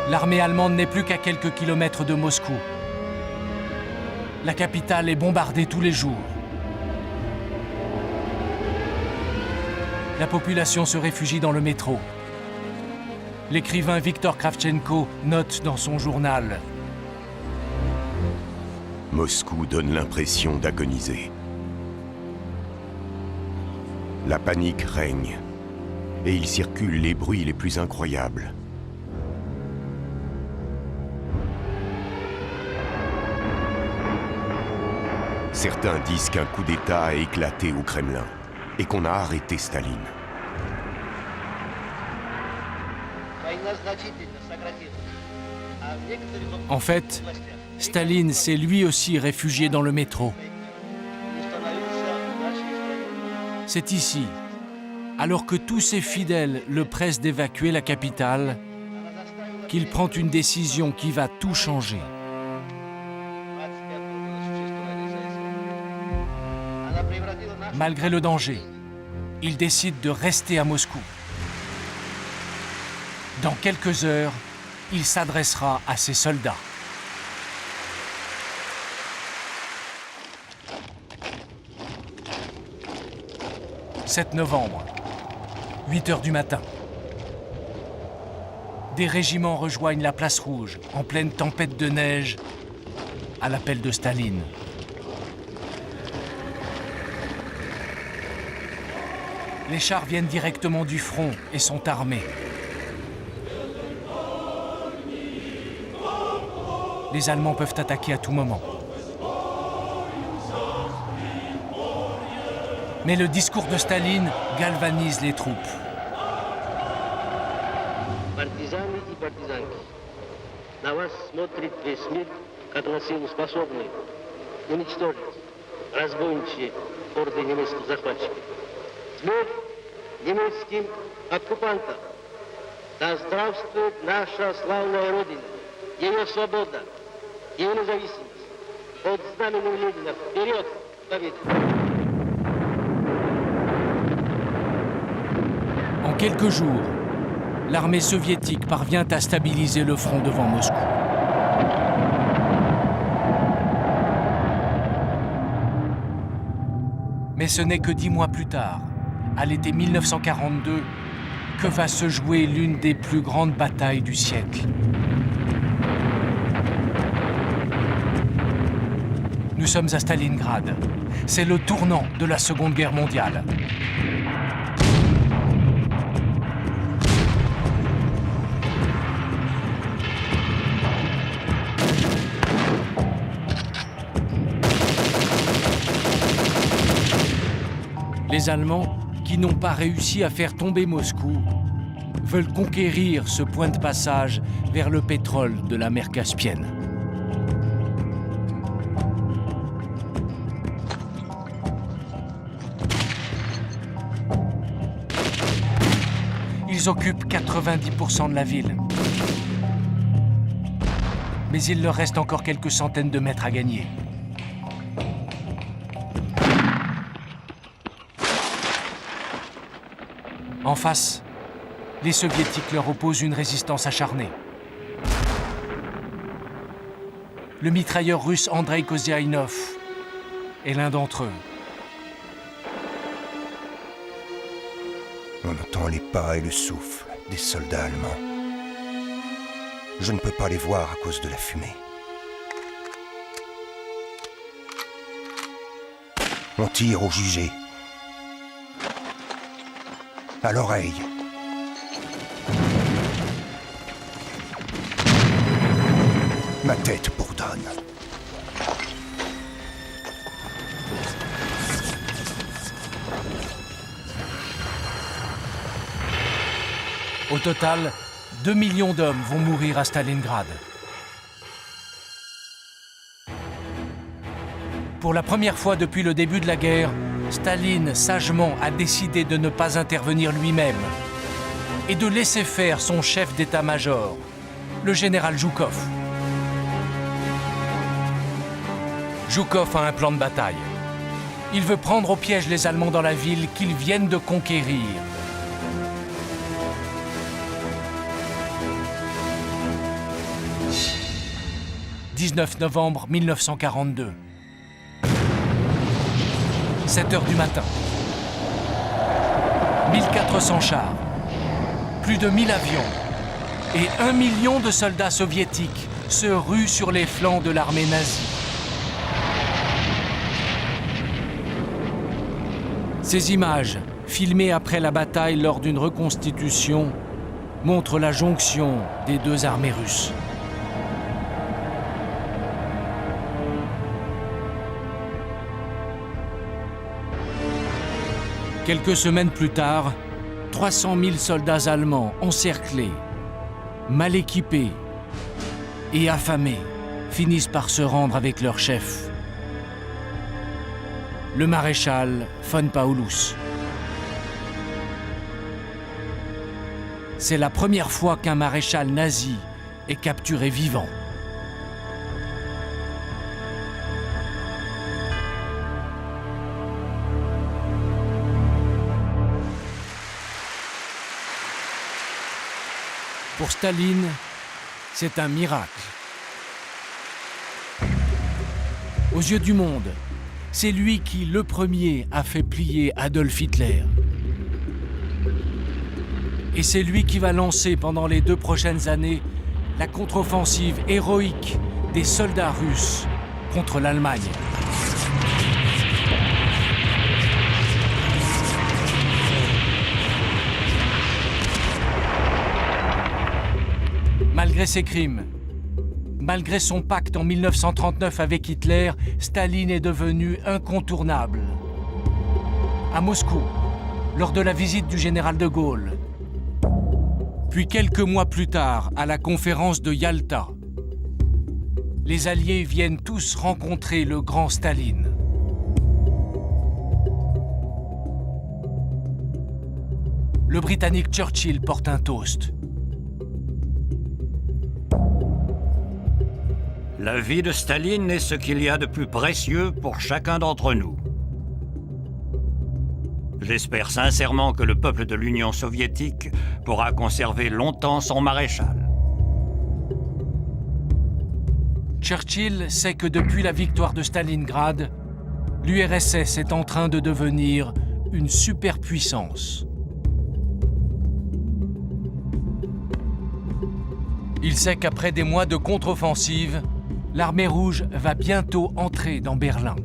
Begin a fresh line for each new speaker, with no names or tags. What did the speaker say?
L'armée allemande n'est plus qu'à quelques kilomètres de Moscou. La capitale est bombardée tous les jours. La population se réfugie dans le métro. L'écrivain Viktor Kravchenko note dans son journal:
Moscou donne l'impression d'agoniser. La panique règne, et il circule les bruits les plus incroyables. Certains disent qu'un coup d'État a éclaté au Kremlin et qu'on a arrêté Staline.
En fait, Staline s'est lui aussi réfugié dans le métro. C'est ici, alors que tous ses fidèles le pressent d'évacuer la capitale, qu'il prend une décision qui va tout changer. Malgré le danger, il décide de rester à Moscou. Dans quelques heures, il s'adressera à ses soldats. « 7 novembre, 8 heures du matin. Des régiments rejoignent la place Rouge, en pleine tempête de neige, à l'appel de Staline. Les chars viennent directement du front et sont armés. Les Allemands peuvent attaquer à tout moment. Mais le discours de Staline galvanise les troupes.
Партизаны и партизанки, на вас смотрит весь мир, как на силу способны уничтожить разбойничьи орды немецких захватчиков. Смерть немецким оккупантам! Да здравствует наша славная Родина, ее свобода, ее независимость. Под знаменем Ленина вперед к победе!
En quelques jours, l'armée soviétique parvient à stabiliser le front devant Moscou. Mais ce n'est que 10 mois plus tard, à l'été 1942, que va se jouer l'une des plus grandes batailles du siècle. Nous sommes à Stalingrad. C'est le tournant de la Seconde Guerre mondiale. Les Allemands, qui n'ont pas réussi à faire tomber Moscou, veulent conquérir ce point de passage vers le pétrole de la mer Caspienne. Ils occupent 90% de la ville. Mais il leur reste encore quelques centaines de mètres à gagner. En face, les Soviétiques leur opposent une résistance acharnée. Le mitrailleur russe Andrei Koziaïnov est l'un d'entre eux.
On entend les pas et le souffle des soldats allemands. Je ne peux pas les voir à cause de la fumée. On tire au jugé. À l'oreille. Ma tête bourdonne.
Au total, 2 millions d'hommes vont mourir à Stalingrad. Pour la première fois depuis le début de la guerre, Staline, sagement, a décidé de ne pas intervenir lui-même et de laisser faire son chef d'état-major, le général Zhukov. Zhukov a un plan de bataille. Il veut prendre au piège les Allemands dans la ville qu'ils viennent de conquérir. 19 novembre 1942. 7 heures du matin. 1400 chars, plus de 1000 avions et 1 million de soldats soviétiques se ruent sur les flancs de l'armée nazie. Ces images, filmées après la bataille lors d'une reconstitution, montrent la jonction des deux armées russes. Quelques semaines plus tard, 300 000 soldats allemands encerclés, mal équipés et affamés finissent par se rendre avec leur chef, le maréchal von Paulus. C'est la première fois qu'un maréchal nazi est capturé vivant. Pour Staline, c'est un miracle. Aux yeux du monde, c'est lui qui, le premier, a fait plier Adolf Hitler. Et c'est lui qui va lancer pendant les 2 prochaines années la contre-offensive héroïque des soldats russes contre l'Allemagne. Malgré ses crimes, malgré son pacte en 1939 avec Hitler, Staline est devenu incontournable. À Moscou, lors de la visite du général de Gaulle, puis quelques mois plus tard, à la conférence de Yalta, les Alliés viennent tous rencontrer le grand Staline. Le Britannique Churchill porte un toast.
La vie de Staline est ce qu'il y a de plus précieux pour chacun d'entre nous. J'espère sincèrement que le peuple de l'Union soviétique pourra conserver longtemps son maréchal.
Churchill sait que depuis la victoire de Stalingrad, l'URSS est en train de devenir une superpuissance. Il sait qu'après des mois de contre-offensive, l'armée rouge va bientôt entrer dans Berlin.